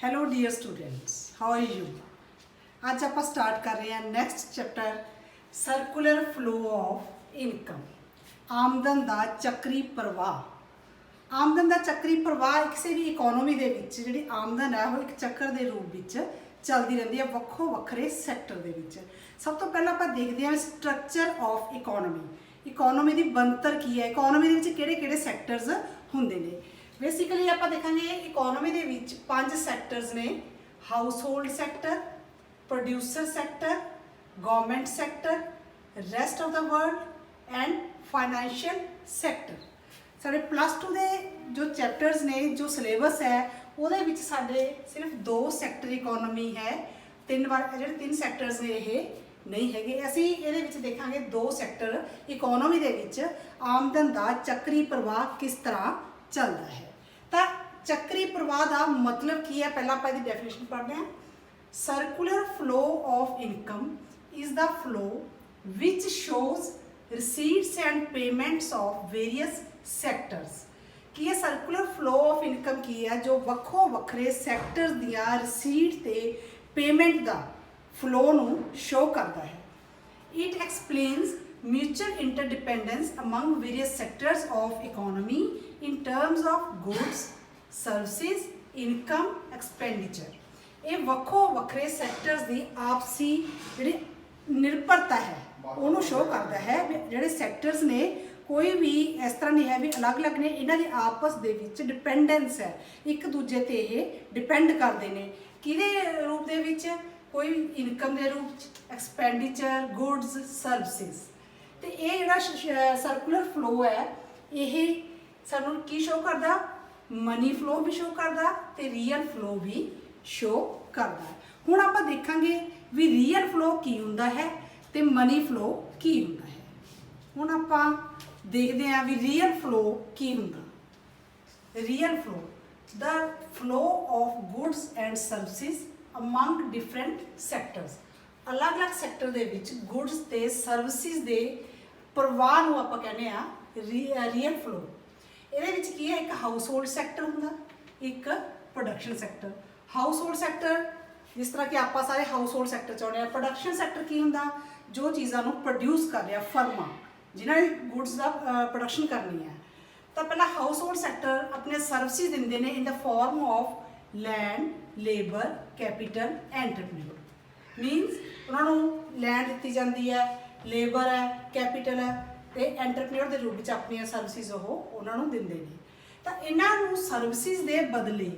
Hello dear students, how are you. आज आप start कर रहे हैं next chapter circular flow of income. आमदन का चक्री प्रवाह। आमदन का चक्री प्रवाह किसी भी इकोनॉमी के जी आमदन है वो एक चक्कर के रूप में चलती रहती है वक्खो वक्खरे सैक्टर के। सब तो पहले आप देखते हैं स्ट्रक्चर ऑफ इकोनॉमी। इकोनॉमी की बनतर की है, इकोनॉमी के किहड़े सैक्टर्स होंगे ने। बेसिकली आप देखेंगे इकोनॉमी के 5 सैक्टर्स ने। House hold sector, producer sector, government sector, rest of the world and financial sector. साढ़े +2 के जो चैप्टर्स ने, जो सिलेबस है वो सिर्फ 2 सैक्टर इकोनॉमी है। 3 सैक्टर्स ने ये नहीं है। असी ये देखा 2 सैक्टर इकोनॉमी के आमदन का चक्री प्रवाह किस तरह चलता है। तो चक्री प्रवाह का मतलब की है, पहला आप डेफिनेशन पढ़ते हैं। Circular flow of income is the flow which shows receipts and payments of various sectors. कि है सर्कुलर फ्लो ऑफ इनकम की है जो वक्खो वक्खरे सैक्टर्स दियां रिसीट ते पेमेंट का फ्लो नूं शो करता है। It explains mutual interdependence among various sectors of economy in terms of goods, services, income, expenditure। ये वक्खो वक्खरे सैक्टर्स की आपसी जी निर्भरता है उन्होंने शो करता है। जोड़े सैक्टर्स ने कोई भी इस तरह नहीं है भी अलग अलग ने, इन्हों की आपस के डिपेंडेंस है, एक दूजे ते ये डिपेंड करते हैं। किहदे रूप दे विच? कोई इनकम के रूप, एक्सपेंडिचर, गुड्स, सर्विसेज। तो ये जोड़ा सर्कुलर फ्लो है ये सानू की शो करता? मनी फ्लो भी शो करता तो रीयल फ्लो भी शो करता है। हुण आपां देखांगे भी रीयल फ्लो की हुंदा है तो मनी फ्लो की हुंदा है। हुण आपां देखते हैं भी रीयल फ्लो की हुंदा। Real flow the flow of goods and services among different sectors. अलग अलग सैक्टर के गुड्स ते सर्विसेज के प्रवाह नूं आपां कहने आ रीयल फ्लो। ये की है, एक हाउस होल्ड सैक्टर होंदा, एक production sector. House hold sector जिस तरह कि आप सारे हाउस होल्ड सैक्टर चाहते हैं। प्रोडक्शन सैक्टर की होंदा? जो चीज़ों को प्रोड्यूस कर रहा फर्मा जिन्होंने गुड्स का प्रोडक्शन करनी है। तो पहला हाउस होल्ड सैक्टर अपने सर्विसेज देंदे ने in the form of land, labour, capital, entrepreneur. मीनस उन्होंने लैंड दी जाती है, लेबर है, कैपिटल है, तो एंटरप्रेन्योर के रूप में अपन सर्विसेज उन्होंने देंगे ने। तो इन्हों सर्विसेज के बदले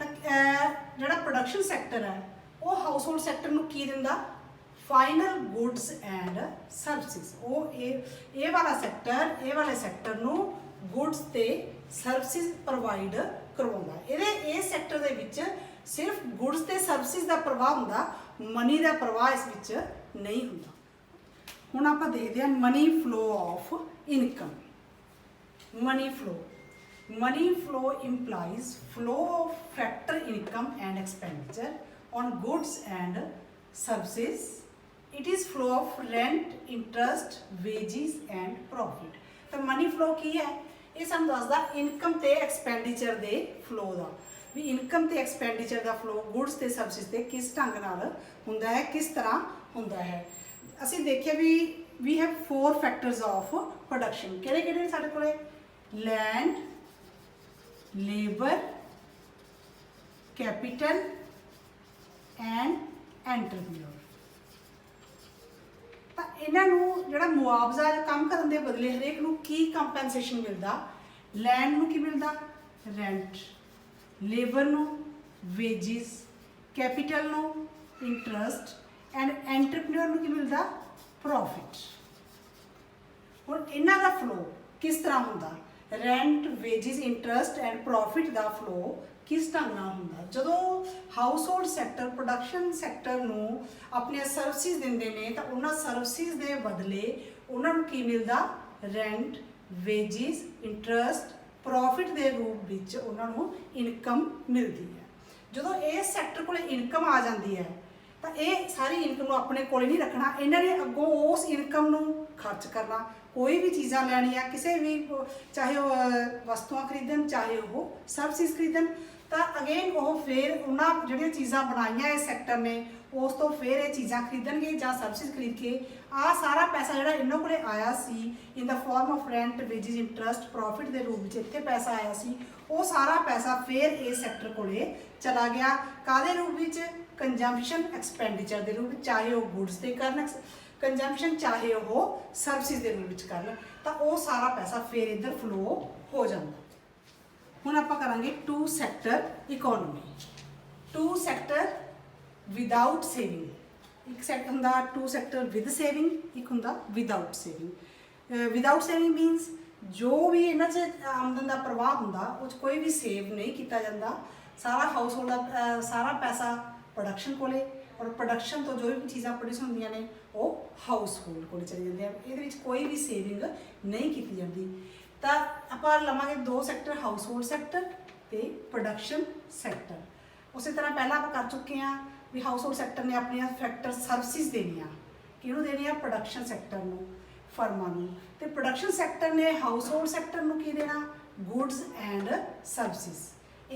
जोड़ा प्रोडक्शन सैक्टर है वो हाउस होल्ड सैक्टर को की दिंदा? Final goods and services. वो ये वाला सैक्टर को गुड्स ते सर्विसेज प्रोवाइड करवाउंदा। ये सैक्टर के सिर्फ गुड्स ते सर्विसेज का प्रवाह होंदा, मनी का प्रवाह इस विच नहीं होंदा। हुण आपां देखते हैं money flow of income. Money flow implies flow of factor income and expenditure on goods and services. It is flow of rent, interest, wages and profit. तो मनी फ्लो की है? ये सानूं दसदा इनकम ते एक्सपेंडिचर दे फ्लो का। भी income ते एक्सपेंडिचर का फ्लो गुड्स ते सर्विसेज ते किस ढंग नाल हुंदा है, किस तरह हुंदा है। असी देखिए भी we have 4 factors of production. किहड़े साडे कोले? Land, labour, capital and entrepreneur. तो इन्हों जो मुआवजा काम करने के बदले हरेक नूं की कंपनसेशन मिलता? लैंड नूं की मिलता? रेंट, लेबर नूं वेजिज, कैपिटल नूं इंटरस्ट एंड एंटरप्रेन्योर नूं की मिलता? प्रॉफिट। हुण इन्हां दा फ्लो किस तरह हुंदा? Rent, wages, interest and profit का फ्लो किस ढंग नाल हुंदा? जदों house hold sector production sector नूं अपने सर्विसेज दिंदे ने तो उन्हां सर्विसेज के बदले उन्हां की मिलता? रेंट, वेजिज, इंटरस्ट, प्रॉफिट के रूप में उन्होंने इनकम मिलती है। जो इस सैक्टर को इनकम आ जाती है तो ये सारी इनकम को अपने को नहीं रखना, इन्होंने अगों उस इनकम को खर्च करना। कोई भी चीज़ा लैनिया किसी भी, चाहे वह वस्तुआं खरीदन चाहे वह सर्विसेज खरीदन, ਤਾਂ ਅਗੇਨ ਉਹ ਫਿਰ ਉਹਨਾਂ ਜਿਹੜੀਆਂ ਚੀਜ਼ਾਂ ਬਣਾਈਆਂ ਇਸ ਸੈਕਟਰ ਨੇ ਉਸ ਤੋਂ ਫਿਰ ਇਹ ਚੀਜ਼ਾਂ ਖਰੀਦਣਗੇ ਜਾਂ ਸਰਵਿਸਿਜ਼ ਖਰੀਦ ਕੇ ਆਹ ਸਾਰਾ ਪੈਸਾ ਜਿਹੜਾ ਇਹਨਾਂ ਕੋਲੇ ਆਇਆ ਸੀ in the form of rent wages interest profit ਦੇ ਰੂਪ ਵਿੱਚ ਇੱਥੇ ਪੈਸਾ ਆਇਆ ਸੀ ਉਹ ਸਾਰਾ ਪੈਸਾ ਫਿਰ ਇਸ ਸੈਕਟਰ ਕੋਲੇ ਚਲਾ ਗਿਆ ਕਾਹਦੇ ਰੂਪ ਵਿੱਚ ਕੰਜ਼ੰਪਸ਼ਨ ਐਕਸਪੈਂਡੀਚਰ ਦੇ ਰੂਪ ਵਿੱਚ ਚਾਹੇ ਉਹ ਗੁੱਡਸ ਤੇ ਕਰਨ ਕੰਜ਼ੰਪਸ਼ਨ ਚਾਹੇ ਉਹ ਸਰਵਿਸਿਜ਼ ਦੇ ਰੂਪ ਵਿੱਚ ਕਰਨ ਤਾਂ ਉਹ ਸਾਰਾ ਪੈਸਾ ਫਿਰ ਇੱਧਰ ਫਲੋ ਹੋ ਜਾਂਦਾ। ਹੁਣ ਆਪਾਂ ਕਰਾਂਗੇ two sector economy. Two sector without saving ਇੱਕ ਸੈਕਟਰ ਹੁੰਦਾ ਟੂ ਸੈਕਟਰ ਵਿਦ ਸੇਵਿੰਗ ਇੱਕ ਹੁੰਦਾ without saving. Without saving means ਜੋ ਵੀ ਇਹਨਾਂ 'ਚ ਆਮਦਨ ਦਾ ਪ੍ਰਵਾਹ ਹੁੰਦਾ ਉਹ 'ਚ ਕੋਈ ਵੀ ਸੇਵ ਨਹੀਂ ਕੀਤਾ ਜਾਂਦਾ ਸਾਰਾ ਹਾਊਸ ਹੋਲਡ ਦਾ ਸਾਰਾ ਪੈਸਾ ਪ੍ਰੋਡਕਸ਼ਨ ਕੋਲੇ ਔਰ ਪ੍ਰੋਡਕਸ਼ਨ ਤੋਂ ਜੋ ਵੀ ਚੀਜ਼ਾਂ ਪ੍ਰੋਡਿਊਸ ਹੁੰਦੀਆਂ ਨੇ ਉਹ ਹਾਊਸ ਹੋਲਡ ਕੋਲੇ ਚਲੇ ਜਾਂਦੇ ਆ ਇਹਦੇ ਵਿੱਚ ਕੋਈ ਵੀ ਸੇਵਿੰਗ ਨਹੀਂ ਕੀਤੀ ਜਾਂਦੀ। ਤਾਂ ਆਪਾਂ ਲਵਾਂਗੇ ਦੋ ਸੈਕਟਰ ਹਾਊਸ ਹੋਲਡ ਸੈਕਟਰ ਤੇ ਪ੍ਰੋਡਕਸ਼ਨ ਸੈਕਟਰ। ਉਸੇ ਤਰ੍ਹਾਂ ਪਹਿਲਾਂ ਆਪਾਂ ਕਰ ਚੁੱਕੇ ਹਾਂ ਵੀ ਹਾਊਸ ਹੋਲਡ ਸੈਕਟਰ ਨੇ ਆਪਣੀਆਂ ਫੈਕਟਰ ਸਰਵਿਸਿਜ਼ ਦੇਣੀਆਂ ਕਿਹਨੂੰ ਦੇਣੀਆਂ ਪ੍ਰੋਡਕਸ਼ਨ ਸੈਕਟਰ ਨੂੰ ਫਰਮਾਂ ਨੂੰ ਤੇ ਪ੍ਰੋਡਕਸ਼ਨ ਸੈਕਟਰ ਨੇ ਹਾਊਸ ਹੋਲਡ ਸੈਕਟਰ ਨੂੰ ਕੀ ਦੇਣਾ ਗੁੱਡਸ ਐਂਡ ਸਰਵਿਸਿਜ਼।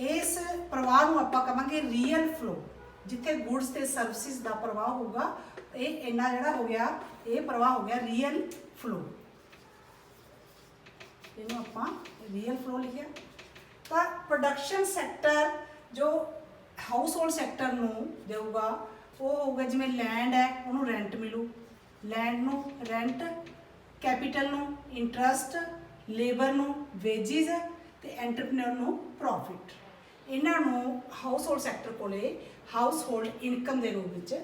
ਇਸ ਪ੍ਰਵਾਹ ਨੂੰ ਆਪਾਂ ਕਹਾਂਗੇ ਰੀਅਲ ਫਲੋ ਜਿੱਥੇ ਗੁੱਡਸ ਤੇ ਸਰਵਿਸਿਜ਼ ਦਾ ਪ੍ਰਵਾਹ ਹੋਊਗਾ ਇਹ ਇੰਨਾ ਜਿਹੜਾ ਹੋ ਗਿਆ ਇਹ ਪ੍ਰਵਾਹ ਹੋ ਗਿਆ ਰੀਅਲ ਫਲੋ ਇਹਨੂੰ ਆਪਾਂ ਰੀਅਲ ਫਲੋ ਲਿਖਿਆ। ਤਾਂ ਪ੍ਰੋਡਕਸ਼ਨ ਸੈਕਟਰ ਜੋ ਹਾਊਸ ਹੋਲਡ ਸੈਕਟਰ ਨੂੰ ਦੇਊਗਾ ਉਹ ਹੋਊਗਾ ਜਿਵੇਂ ਲੈਂਡ ਹੈ ਉਹਨੂੰ ਰੈਂਟ ਮਿਲੂ ਲੈਂਡ ਨੂੰ ਰੈਂਟ ਕੈਪੀਟਲ ਨੂੰ ਇੰਟਰਸਟ ਲੇਬਰ ਨੂੰ ਵੇਜਿਸ ਤੇ ਐਂਟਰਪ੍ਰੈਨਿਓਰ ਨੂੰ ਪ੍ਰੋਫਿਟ। ਇਹਨਾਂ ਨੂੰ ਹਾਊਸ ਹੋਲਡ ਸੈਕਟਰ ਕੋਲੇ ਹਾਊਸ ਹੋਲਡ ਇਨਕਮ ਦੇ ਰੂਪ ਵਿੱਚ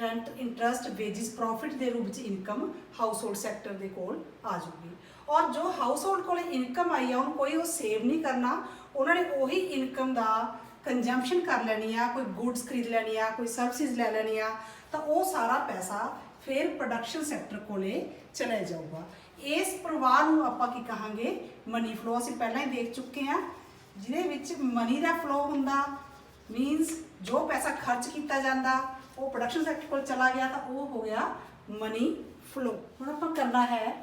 ਰੈਂਟ ਇੰਟਰਸਟ ਵੇਜਿਸ ਪ੍ਰੋਫਿਟ ਦੇ ਰੂਪ ਵਿੱਚ ਇਨਕਮ ਹਾਊਸ ਹੋਲਡ ਸੈਕਟਰ ਦੇ ਕੋਲ ਆ ਜਾਊਗੀ ਔਰ ਜੋ ਹਾਊਸ ਹੋਲਡ ਕੋਲੇ ਇਨਕਮ ਆਈ ਆ ਉਹਨੂੰ ਕੋਈ ਉਹ ਸੇਵ ਨਹੀਂ ਕਰਨਾ ਉਹਨਾਂ ਨੇ ਉਹੀ ਇਨਕਮ ਦਾ ਕੰਜ਼ੰਪਸ਼ਨ ਕਰ ਲੈਣੀ ਆ ਕੋਈ ਗੁੱਡਸ ਖਰੀਦ ਲੈਣੀ ਆ ਕੋਈ ਸਰਵਿਸਿਜ਼ ਲੈ ਲੈਣੀ ਆ ਤਾਂ ਉਹ ਸਾਰਾ ਪੈਸਾ ਫਿਰ ਪ੍ਰੋਡਕਸ਼ਨ ਸੈਕਟਰ ਕੋਲੇ ਚਲੇ ਜਾਊਗਾ। ਇਸ ਪ੍ਰਵਾਹ ਨੂੰ ਆਪਾਂ ਕੀ ਕਹਾਂਗੇ ਮਨੀ ਫਲੋ। ਅਸੀਂ ਪਹਿਲਾਂ ਹੀ ਦੇਖ ਚੁੱਕੇ ਹਾਂ ਜਿਹਦੇ ਵਿੱਚ ਮਨੀ ਦਾ ਫਲੋ ਹੁੰਦਾ ਮੀਨਸ ਜੋ ਪੈਸਾ ਖਰਚ ਕੀਤਾ ਜਾਂਦਾ ਉਹ ਪ੍ਰੋਡਕਸ਼ਨ ਸੈਕਟਰ ਕੋਲ ਚਲਾ ਗਿਆ ਤਾਂ ਉਹ ਹੋ ਗਿਆ ਮਨੀ ਫਲੋ। ਹੁਣ ਆਪਾਂ ਕਰਨਾ ਹੈ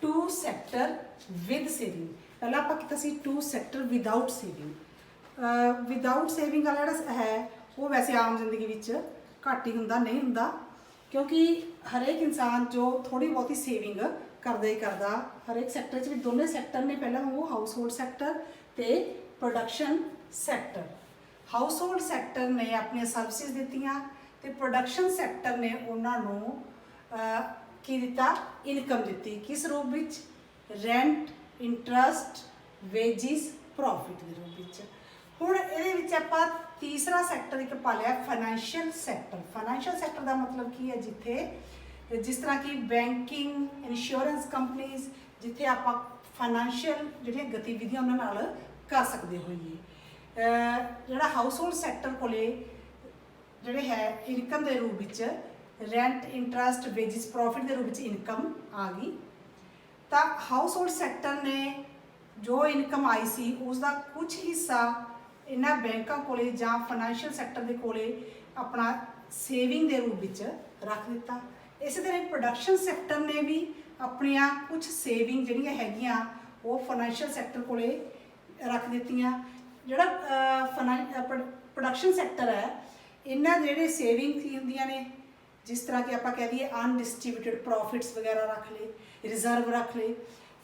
ਟੂ ਸੈਕਟਰ ਵਿਦ ਸੇਵਿੰਗ। ਪਹਿਲਾਂ ਆਪਾਂ ਕੀਤਾ ਸੀ two sector without saving. Without saving ਵਾਲਾ ਜਿਹੜਾ ਹੈ ਉਹ ਵੈਸੇ ਆਮ ਜ਼ਿੰਦਗੀ ਵਿੱਚ ਘੱਟ ਹੀ ਹੁੰਦਾ ਨਹੀਂ ਹੁੰਦਾ ਕਿਉਂਕਿ ਹਰੇਕ ਇਨਸਾਨ ਜੋ ਥੋੜੀ ਬਹੁਤੀ ਸੇਵਿੰਗ ਕਰਦਾ ਹੀ ਕਰਦਾ ਹਰੇਕ ਸੈਕਟਰ 'ਚ ਵੀ ਦੋਨੇ ਸੈਕਟਰ ਨੇ ਪਹਿਲਾਂ ਉਹ ਹਾਊਸ ਹੋਲਡ ਸੈਕਟਰ ਤੇ production sector. House hold sector ਨੇ ਆਪਣੀਆਂ ਸਰਵਿਸਿਜ਼ ਦਿੱਤੀਆਂ ਤੇ ਪ੍ਰੋਡਕਸ਼ਨ ਸੈਕਟਰ ਨੇ ਉਹਨਾਂ ਨੂੰ ਕੀ ਦਿੱਤਾ ਇਨਕਮ ਦਿੱਤੀ ਕਿਸ ਰੂਪ ਵਿੱਚ ਰੈਂਟ ਇੰਟਰਸਟ ਵੇਜਿਸ ਪ੍ਰੋਫਿਟ ਦੇ ਰੂਪ ਵਿੱਚ। ਹੁਣ ਇਹਦੇ ਵਿੱਚ ਆਪਾਂ ਤੀਸਰਾ ਸੈਕਟਰ ਇੱਕ ਪਾ ਲਿਆ ਫਾਈਨੈਂਸ਼ੀਅਲ ਸੈਕਟਰ। ਫਾਈਨੈਂਸ਼ੀਅਲ ਸੈਕਟਰ ਦਾ ਮਤਲਬ ਕੀ ਹੈ ਜਿੱਥੇ ਜਿਸ ਤਰ੍ਹਾਂ ਕਿ ਬੈਂਕਿੰਗ ਇੰਸ਼ੋਰੈਂਸ ਕੰਪਨੀਜ਼ ਜਿੱਥੇ ਆਪਾਂ ਫਾਈਨੈਂਸ਼ੀਅਲ ਜਿਹੜੀਆਂ ਗਤੀਵਿਧੀਆਂ ਉਹਨਾਂ ਨਾਲ ਕਰ ਸਕਦੇ ਹੋਈਏ। ਜਿਹੜਾ ਹਾਊਸ ਹੋਲਡ ਸੈਕਟਰ ਕੋਲੇ ਜਿਹੜੇ ਹੈ ਇਨਕਮ ਦੇ ਰੂਪ ਵਿੱਚ ਰੈਂਟ ਇੰਟਰਸਟ ਵੇਜਿਸ ਪ੍ਰੋਫਿਟ ਦੇ ਰੂਪ ਵਿੱਚ ਇਨਕਮ ਆ ਗਈ ਤਾਂ ਹਾਊਸ ਹੋਲਡ ਸੈਕਟਰ ਨੇ ਜੋ ਇਨਕਮ ਆਈ ਸੀ ਉਸ ਦਾ ਕੁਝ ਹਿੱਸਾ ਇਹਨਾਂ ਬੈਂਕਾਂ ਕੋਲੇ ਜਾਂ ਫਾਈਨੈਂਸ਼ੀਅਲ ਸੈਕਟਰ ਦੇ ਕੋਲੇ ਆਪਣਾ ਸੇਵਿੰਗ ਦੇ ਰੂਪ ਵਿੱਚ ਰੱਖ ਦਿੱਤਾ। ਇਸੇ ਤਰ੍ਹਾਂ ਪ੍ਰੋਡਕਸ਼ਨ ਸੈਕਟਰ ਨੇ ਵੀ ਆਪਣੀਆਂ ਕੁਝ ਸੇਵਿੰਗ ਜਿਹੜੀਆਂ ਹੈਗੀਆਂ ਉਹ ਫਾਈਨੈਂਸ਼ੀਅਲ ਸੈਕਟਰ ਕੋਲੇ ਰੱਖ ਦਿੱਤੀਆਂ। ਜਿਹੜਾ ਪ੍ਰੋਡਕਸ਼ਨ ਸੈਕਟਰ ਹੈ ਇਹਨਾਂ ਜਿਹੜੇ ਸੇਵਿੰਗ ਹੁੰਦੀਆਂ ਨੇ ਜਿਸ ਤਰ੍ਹਾਂ ਕਿ ਆਪਾਂ ਕਹਿ ਦਈਏ ਅਨਡਿਸਟ੍ਰੀਬਿਊਟਡ ਪ੍ਰੋਫਿਟਸ ਵਗੈਰਾ ਰੱਖ ਲਏ ਰਿਜ਼ਰਵ ਰੱਖ ਲਏ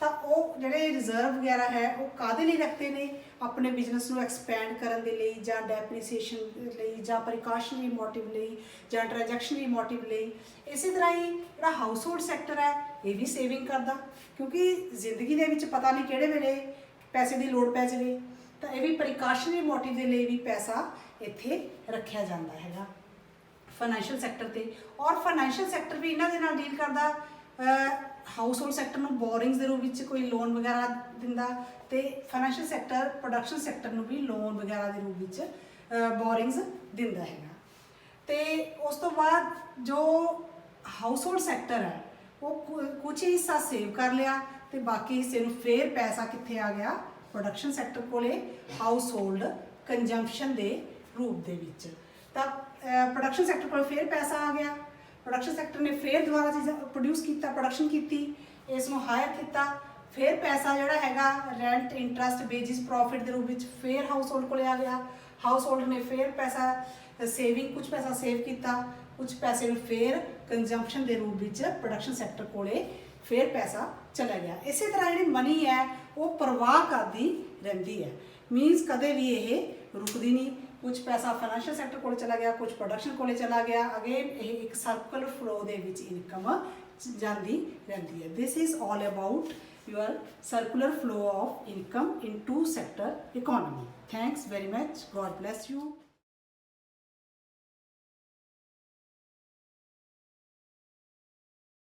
ਤਾਂ ਉਹ ਜਿਹੜੇ ਰਿਜ਼ਰਵ ਵਗੈਰਾ ਹੈ ਉਹ ਕਾਹਦੇ ਲਈ ਰੱਖਦੇ ਨੇ ਆਪਣੇ ਬਿਜ਼ਨਸ ਨੂੰ ਐਕਸਪੈਂਡ ਕਰਨ ਦੇ ਲਈ ਜਾਂ ਡੈਪਰੀਸੀਏਸ਼ਨ ਲਈ ਜਾਂ ਪ੍ਰੀਕਾਸ਼ਨਰੀ ਮੋਟਿਵ ਲਈ ਜਾਂ ਟ੍ਰਾਂਜੈਕਸ਼ਨਰੀ ਮੋਟਿਵ ਲਈ। ਇਸੇ ਤਰ੍ਹਾਂ ਹੀ ਜਿਹੜਾ ਹਾਊਸ ਹੋਲਡ ਸੈਕਟਰ ਹੈ ਇਹ ਵੀ ਸੇਵਿੰਗ ਕਰਦਾ ਕਿਉਂਕਿ ਜ਼ਿੰਦਗੀ ਦੇ ਵਿੱਚ ਪਤਾ ਨਹੀਂ ਕਿਹੜੇ ਵੇਲੇ ਪੈਸੇ ਦੀ ਲੋੜ ਪੈ ਜਾਵੇ ਤਾਂ ਇਹ ਵੀ ਪ੍ਰੀਕਾਸ਼ਨਰੀ ਮੋਟਿਵ ਦੇ ਲਈ ਵੀ ਪੈਸਾ ਇੱਥੇ ਰੱਖਿਆ ਜਾਂਦਾ ਹੈਗਾ ਫਾਈਨੈਂਸ਼ੀਅਲ ਸੈਕਟਰ ਤੇ। ਔਰ ਫਾਈਨੈਂਸ਼ੀਅਲ ਸੈਕਟਰ ਵੀ ਇਹਨਾਂ ਦੇ ਨਾਲ ਡੀਲ ਕਰਦਾ ਹਾਊਸ ਹੋਲਡ ਸੈਕਟਰ ਨੂੰ ਬੋਰਿੰਗਸ ਦੇ ਰੂਪ ਵਿੱਚ ਕੋਈ ਲੋਨ ਵਗੈਰਾ ਦਿੰਦਾ ਤੇ ਫਾਈਨੈਂਸ਼ੀਅਲ ਸੈਕਟਰ ਪ੍ਰੋਡਕਸ਼ਨ ਸੈਕਟਰ ਨੂੰ ਵੀ ਲੋਨ ਵਗੈਰਾ ਦੇ ਰੂਪ ਵਿੱਚ ਬੋਰਿੰਗਸ ਦਿੰਦਾ ਹੈਗਾ। ਤੇ ਉਸ ਤੋਂ ਬਾਅਦ ਜੋ ਹਾਊਸ ਹੋਲਡ ਸੈਕਟਰ ਹੈ ਉਹ ਕੁਝ ਹਿੱਸਾ ਸੇਵ ਕਰ ਲਿਆ ਤੇ ਬਾਕੀ ਹਿੱਸੇ ਨੂੰ ਫੇਰ ਪੈਸਾ ਕਿੱਥੇ ਆ ਗਿਆ ਪ੍ਰੋਡਕਸ਼ਨ ਸੈਕਟਰ ਕੋਲੇ ਹਾਊਸ ਹੋਲਡ ਕੰਜ਼ੰਪਸ਼ਨ ਦੇ ਰੂਪ ਦੇ ਵਿੱਚ। ਤਾਂ ਪ੍ਰੋਡਕਸ਼ਨ ਸੈਕਟਰ ਕੋਲ ਫੇਰ ਪੈਸਾ ਆ ਗਿਆ ਪ੍ਰੋਡਕਸ਼ਨ ਸੈਕਟਰ ਨੇ ਫੇਰ ਦੁਬਾਰਾ ਚੀਜ਼ਾਂ ਪ੍ਰੋਡਿਊਸ ਕੀਤਾ ਪ੍ਰੋਡਕਸ਼ਨ ਕੀਤੀ ਇਸ ਨੂੰ ਹਾਇਰ ਕੀਤਾ ਫਿਰ ਪੈਸਾ ਜਿਹੜਾ ਹੈਗਾ ਰੈਂਟ ਇੰਟਰਸਟ ਵੇਜਿਸ ਪ੍ਰੋਫਿਟ ਦੇ ਰੂਪ ਵਿੱਚ ਫੇਰ ਹਾਊਸ ਹੋਲਡ ਕੋਲੇ ਆ ਗਿਆ। ਹਾਊਸ ਹੋਲਡ ਨੇ ਫਿਰ ਪੈਸਾ ਸੇਵਿੰਗ, ਕੁਝ ਪੈਸਾ ਸੇਵ ਕੀਤਾ, ਕੁਝ ਪੈਸੇ ਨੂੰ ਫਿਰ ਕੰਜ਼ੰਪਸ਼ਨ ਦੇ ਰੂਪ ਵਿੱਚ ਪ੍ਰੋਡਕਸ਼ਨ ਸੈਕਟਰ ਕੋਲੇ ਫਿਰ ਪੈਸਾ ਚਲਾ ਗਿਆ। ਇਸੇ ਤਰ੍ਹਾਂ ਜਿਹੜੀ ਮਨੀ ਹੈ ਉਹ ਪ੍ਰਵਾਹ ਕਰਦੀ ਰਹਿੰਦੀ ਹੈ, ਮੀਨਸ ਕਦੇ ਵੀ ਇਹ ਰੁਕਦੀ ਨਹੀਂ। ਕੁਝ ਪੈਸਾ ਫਾਈਨੈਂਸ਼ੀਅਲ ਸੈਕਟਰ ਕੋਲ ਚਲਾ ਗਿਆ, ਕੁਝ ਪ੍ਰੋਡਕਸ਼ਨ ਕੋਲੇ ਚਲਾ ਗਿਆ, ਅਗੇਨ ਇਹ ਇੱਕ ਸਰਕਲ ਫਲੋ ਦੇ ਵਿੱਚ ਇਨਕਮ ਜਾਂਦੀ ਰਹਿੰਦੀ ਹੈ। This is all about your circular flow of income in two sector economy. Thanks very much. God bless you.